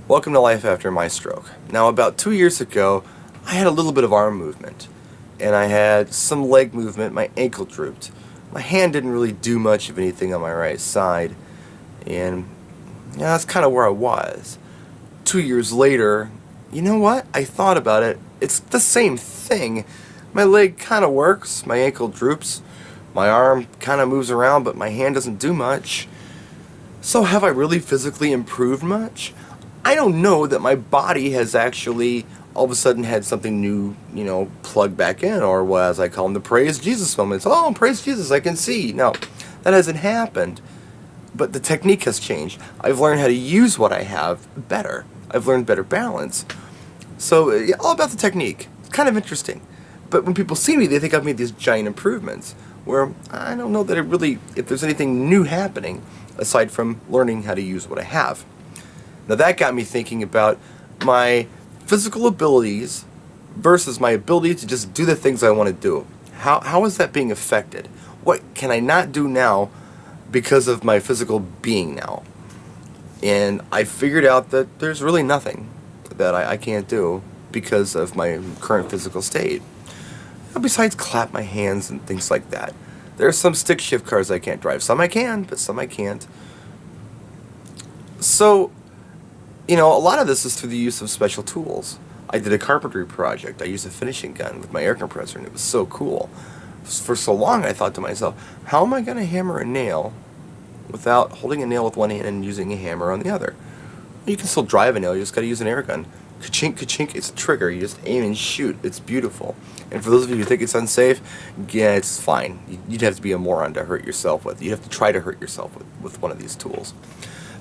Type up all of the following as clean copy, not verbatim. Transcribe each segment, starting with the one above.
Welcome to life after my stroke. Now, about 2 years ago, I had a little bit of arm movement, and I had some leg movement. My ankle drooped. My hand didn't really do much of anything on my right side, and yeah, that's kind of where I was. 2 years later, you know what? I thought about it. It's the same thing. My leg kind of works, my ankle droops, my arm kind of moves around, but my hand doesn't do much. So have I really physically improved much? I don't know that my body has actually all of a sudden had something new, plugged back in, or what, as I call them, the praise Jesus moments. Oh, praise Jesus, I can see. No, that hasn't happened. But the technique has changed. I've learned how to use what I have better. I've learned better balance. So, yeah, all about the technique. It's kind of interesting. But when people see me, they think I've made these giant improvements, where I don't know that if there's anything new happening, aside from learning how to use what I have. Now that got me thinking about my physical abilities versus my ability to just do the things I want to do. How is that being affected? What can I not do now because of my physical being now? And I figured out that there's really nothing that I can't do because of my current physical state. Besides clap my hands and things like that. There are some stick shift cars I can't drive. Some I can, but some I can't. So, a lot of this is through the use of special tools. I did a carpentry project. I used a finishing gun with my air compressor, and it was so cool. For so long, I thought to myself, how am I going to hammer a nail without holding a nail with one hand and using a hammer on the other? You can still drive a nail, you just got to use an air gun. Ka-chink, ka-chink, it's a trigger. You just aim and shoot. It's beautiful. And for those of you who think it's unsafe, yeah, it's fine. You'd have to be a moron to hurt yourself with. You'd have to try to hurt yourself with one of these tools.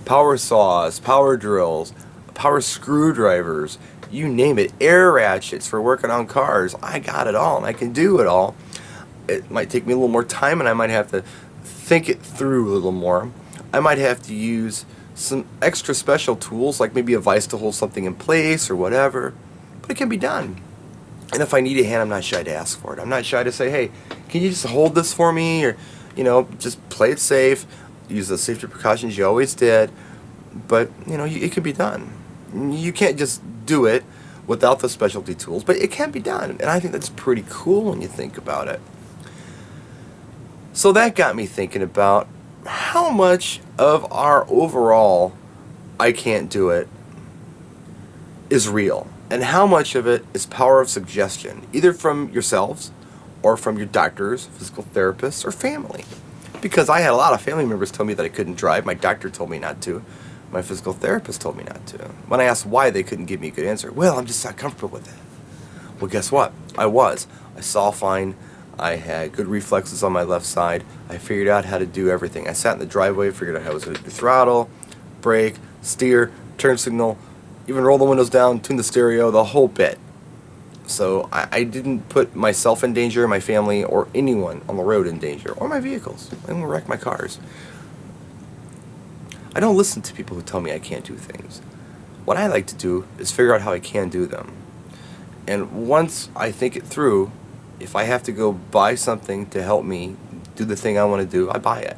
Power saws, power drills, power screwdrivers, you name it. Air ratchets for working on cars. I got it all, and I can do it all. It might take me a little more time, and I might have to think it through a little more. I might have to use some extra special tools, like maybe a vise to hold something in place or whatever, but it can be done. And if I need a hand, I'm not shy to ask for it. I'm not shy to say, hey, can you just hold this for me? Or, just play it safe, use the safety precautions you always did, but, it can be done. You can't just do it without the specialty tools, but it can be done, and I think that's pretty cool when you think about it. So that got me thinking about how much of our overall I can't do it is real, and how much of it is power of suggestion, either from yourselves or from your doctors, physical therapists, or family. Because I had a lot of family members tell me that I couldn't drive. My doctor told me not to. My physical therapist told me not to. When I asked why, they couldn't give me a good answer. Well, I'm just not comfortable with it. Well, guess what? I saw fine. I had good reflexes on my left side. I figured out how to do everything. I sat in the driveway, figured out how I was going to do throttle, brake, steer, turn signal, even roll the windows down, tune the stereo, the whole bit. So I didn't put myself in danger, my family, or anyone on the road in danger, or my vehicles. I didn't wreck my cars. I don't listen to people who tell me I can't do things. What I like to do is figure out how I can do them. And once I think it through, if I have to go buy something to help me do the thing I want to do, I buy it.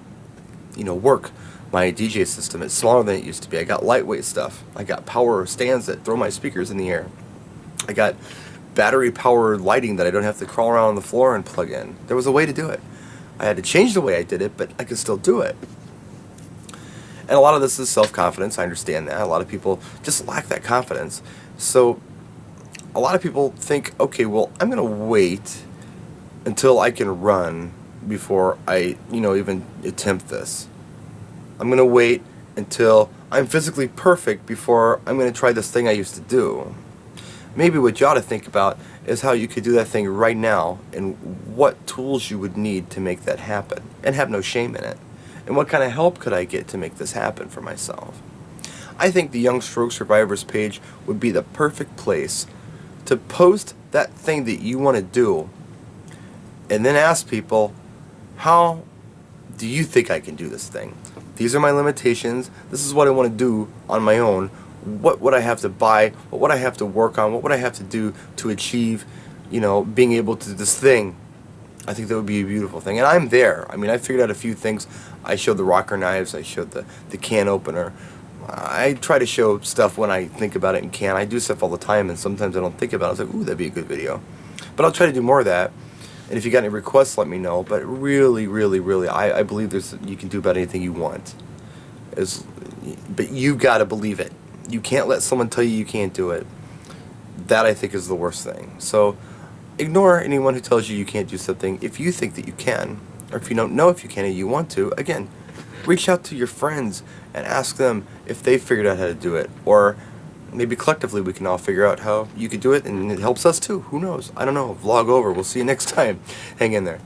Work. My DJ system is smaller than it used to be. I got lightweight stuff. I got power stands that throw my speakers in the air. I got battery-powered lighting that I don't have to crawl around on the floor and plug in. There was a way to do it. I had to change the way I did it, but I could still do it. And a lot of this is self-confidence. I understand that. A lot of people just lack that confidence. So a lot of people think, okay, well, I'm going to wait until I can run before I, even attempt this. I'm going to wait until I'm physically perfect before I'm going to try this thing I used to do. Maybe what you ought to think about is how you could do that thing right now and what tools you would need to make that happen and have no shame in it. And what kind of help could I get to make this happen for myself? I think the Young Stroke Survivors page would be the perfect place to post that thing that you want to do and then ask people, how do you think I can do this thing? These are my limitations. This is what I want to do on my own. What would I have to buy? What would I have to work on? What would I have to do to achieve, being able to do this thing? I think that would be a beautiful thing. And I'm there. I mean, I figured out a few things. I showed the rocker knives. I showed the can opener. I try to show stuff when I think about it and can. I do stuff all the time, and sometimes I don't think about it. I was like, ooh, that'd be a good video. But I'll try to do more of that. And if you got any requests, let me know. But really, really, really, I believe you can do about anything you want. But you got to believe it. You can't let someone tell you can't do it. That, I think, is the worst thing. So ignore anyone who tells you can't do something. If you think that you can, or if you don't know if you can and you want to, again, reach out to your friends and ask them if they figured out how to do it. Or maybe collectively we can all figure out how you could do it, and it helps us too. Who knows? I don't know. Vlog over. We'll see you next time. Hang in there.